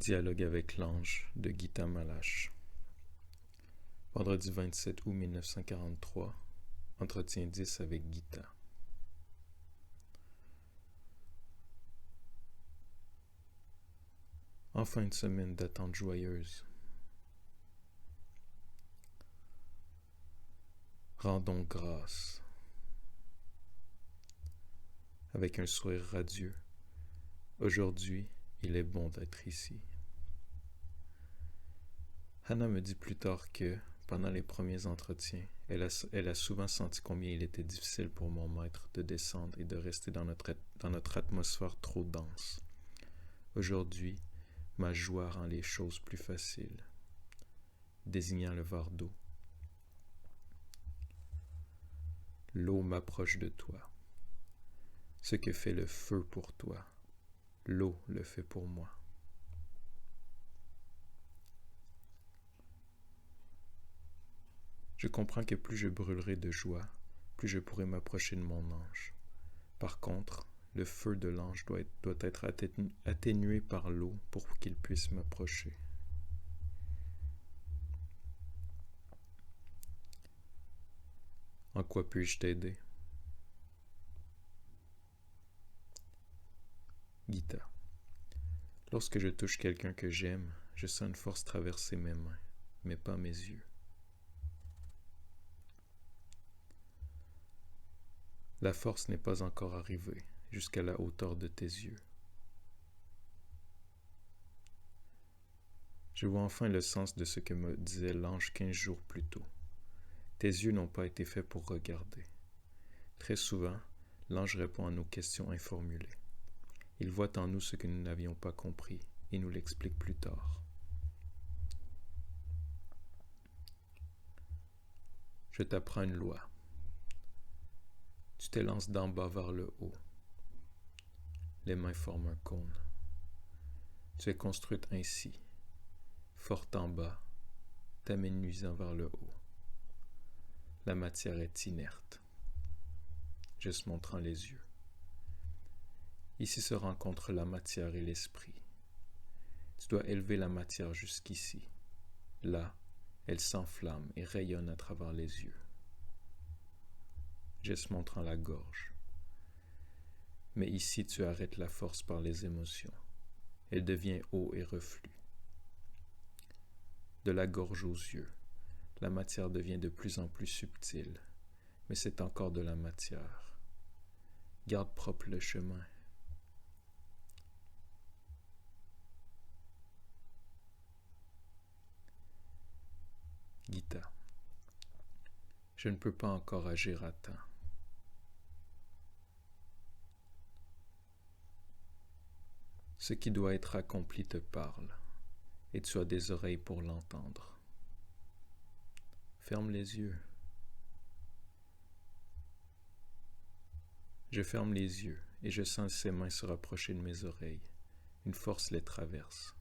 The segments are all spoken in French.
Dialogue avec l'ange de Gita Malache. Vendredi 27 août 1943. Entretien 10 avec Gita. Enfin une semaine d'attente joyeuse. Rendons grâce. Avec un sourire radieux. Aujourd'hui, il est bon d'être ici. Hannah me dit plus tard que, pendant les premiers entretiens, elle a souvent senti combien il était difficile pour mon maître de descendre et de rester dans notre atmosphère trop dense. Aujourd'hui, ma joie rend les choses plus faciles. Désignant le verre d'eau. L'eau m'approche de toi. Ce que fait le feu pour toi, l'eau le fait pour moi. Je comprends que plus je brûlerai de joie, plus je pourrai m'approcher de mon ange. Par contre, le feu de l'ange doit être atténué par l'eau pour qu'il puisse m'approcher. En quoi puis-je t'aider? Gita. Lorsque je touche quelqu'un que j'aime, je sens une force traverser mes mains, mais pas mes yeux. La force n'est pas encore arrivée jusqu'à la hauteur de tes yeux. Je vois enfin le sens de ce que me disait l'ange 15 jours plus tôt. Tes yeux n'ont pas été faits pour regarder. Très souvent, l'ange répond à nos questions informulées. Il voit en nous ce que nous n'avions pas compris et nous l'explique plus tard. Je t'apprends une loi. Tu t'élances d'en bas vers le haut. Les mains forment un cône. Tu es construite ainsi, forte en bas, t'amenuisant vers le haut. La matière est inerte. Juste montrant les yeux. Ici se rencontrent la matière et l'esprit. Tu dois élever la matière jusqu'ici. Là, elle s'enflamme et rayonne à travers les yeux. Geste montrant la gorge. Mais ici, tu arrêtes la force par les émotions. Elle devient eau et reflux. De la gorge aux yeux, la matière devient de plus en plus subtile, mais c'est encore de la matière. Garde propre le chemin. Gita. Je ne peux pas encore agir à temps. Ce qui doit être accompli te parle, et tu as des oreilles pour l'entendre. Ferme les yeux. Je ferme les yeux, et je sens ses mains se rapprocher de mes oreilles. Une force les traverse.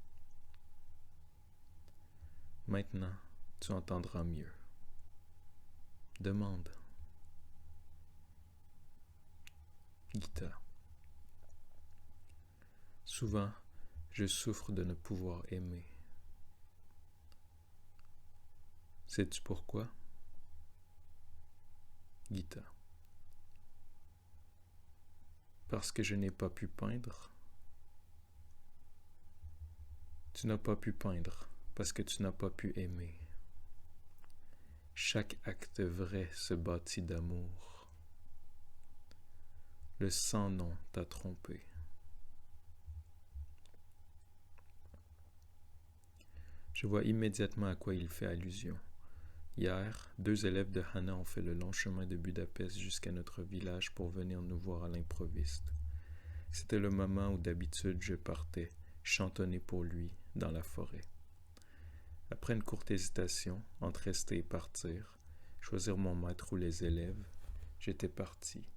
Maintenant, tu entendras mieux. Demande. Gita. Souvent, je souffre de ne pouvoir aimer. Sais-tu pourquoi? Gita. Parce que je n'ai pas pu peindre. Tu n'as pas pu peindre parce que tu n'as pas pu aimer. Chaque acte vrai se bâtit d'amour. Le sans-nom t'a trompé. Je vois immédiatement à quoi il fait allusion. Hier, 2 élèves de Hannah ont fait le long chemin de Budapest jusqu'à notre village pour venir nous voir à l'improviste. C'était le moment où d'habitude je partais, chantonner pour lui, dans la forêt. Après une courte hésitation, entre rester et partir, choisir mon maître ou les élèves, j'étais parti,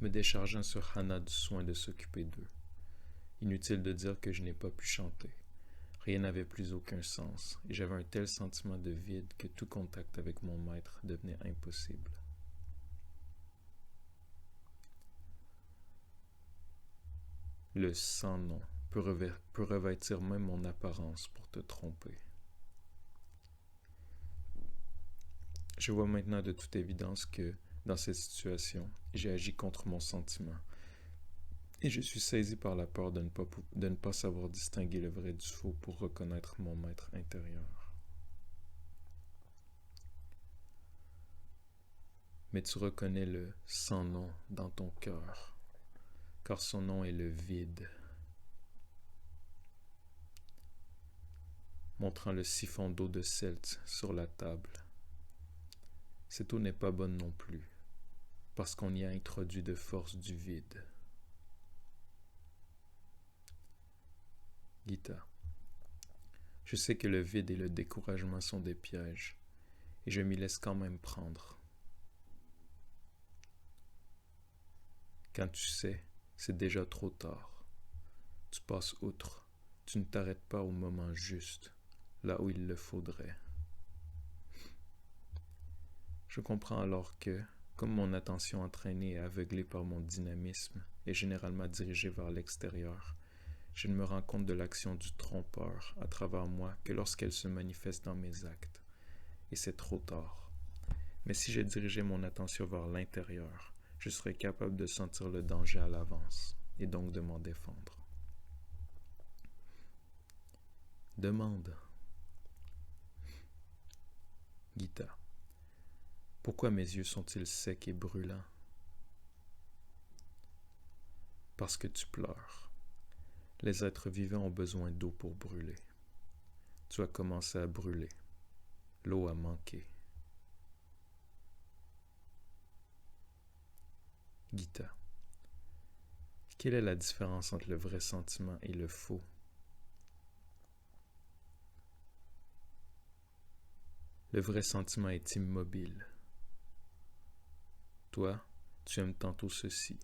me déchargeant sur Hannah du soin de s'occuper d'eux. Inutile de dire que je n'ai pas pu chanter. Rien n'avait plus aucun sens, et j'avais un tel sentiment de vide que tout contact avec mon maître devenait impossible. Le sans-nom peut revêtir même mon apparence pour te tromper. Je vois maintenant de toute évidence que, dans cette situation, j'ai agi contre mon sentiment, et je suis saisi par la peur de ne pas savoir distinguer le vrai du faux pour reconnaître mon maître intérieur. Mais tu reconnais le sans nom dans ton cœur, car son nom est le vide. Montrant le siphon d'eau de Celt sur la table. Cette eau n'est pas bonne non plus, parce qu'on y a introduit de force du vide. Gita, je sais que le vide et le découragement sont des pièges, et je m'y laisse quand même prendre. Quand tu sais, c'est déjà trop tard. Tu passes outre, tu ne t'arrêtes pas au moment juste, là où il le faudrait. Je comprends alors que, comme mon attention entraînée et aveuglée par mon dynamisme est généralement dirigée vers l'extérieur, je ne me rends compte de l'action du trompeur à travers moi que lorsqu'elle se manifeste dans mes actes. Et c'est trop tard. Mais si je dirigeais mon attention vers l'intérieur, je serais capable de sentir le danger à l'avance, et donc de m'en défendre. Demande. Gita. Pourquoi mes yeux sont-ils secs et brûlants? Parce que tu pleures. Les êtres vivants ont besoin d'eau pour brûler. Tu as commencé à brûler. L'eau a manqué. Gita. Quelle est la différence entre le vrai sentiment et le faux? Le vrai sentiment est immobile. Toi, tu aimes tantôt ceci,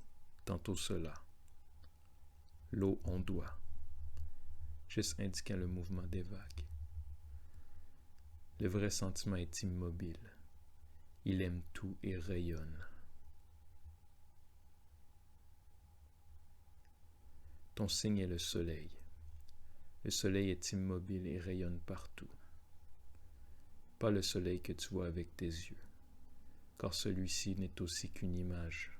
tantôt cela. L'eau ondoie, juste indiquant le mouvement des vagues. Le vrai sentiment est immobile. Il aime tout et rayonne. Ton signe est le soleil. Le soleil est immobile et rayonne partout. Pas le soleil que tu vois avec tes yeux, car celui-ci n'est aussi qu'une image.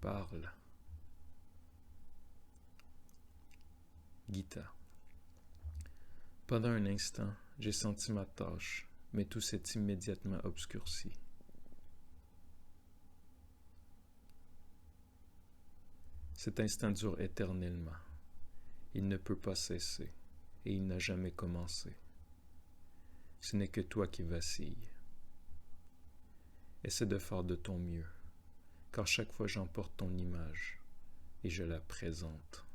Parle. Gita. Pendant un instant, j'ai senti ma tâche, mais tout s'est immédiatement obscurci. Cet instant dure éternellement. Il ne peut pas cesser, et il n'a jamais commencé. Ce n'est que toi qui vacilles. Essaie de faire de ton mieux, car chaque fois j'emporte ton image, et je la présente.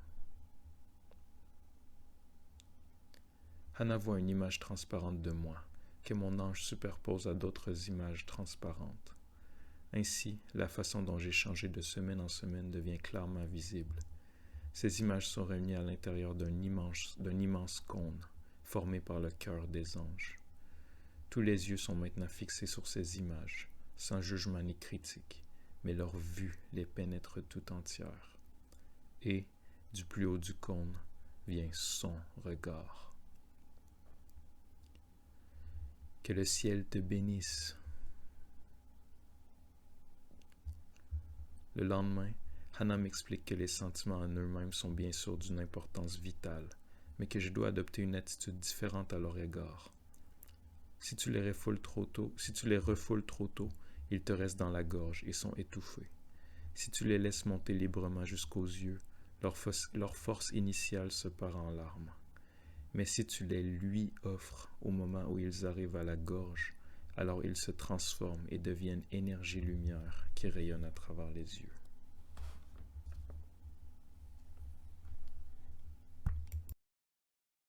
Hana voit une image transparente de moi, que mon ange superpose à d'autres images transparentes. Ainsi, la façon dont j'ai changé de semaine en semaine devient clairement visible. Ces images sont réunies à l'intérieur d'un immense cône, formé par le cœur des anges. Tous les yeux sont maintenant fixés sur ces images, sans jugement ni critique, mais leur vue les pénètre tout entière. Et, du plus haut du cône, vient son regard. Que le ciel te bénisse. Le lendemain, Hana m'explique que les sentiments en eux-mêmes sont bien sûr d'une importance vitale, mais que je dois adopter une attitude différente à leur égard. Si tu les refoules trop tôt, ils te restent dans la gorge et sont étouffés. Si tu les laisses monter librement jusqu'aux yeux, leur force initiale se part en larmes. Mais si tu les lui offres au moment où ils arrivent à la gorge, alors ils se transforment et deviennent énergie-lumière qui rayonne à travers les yeux.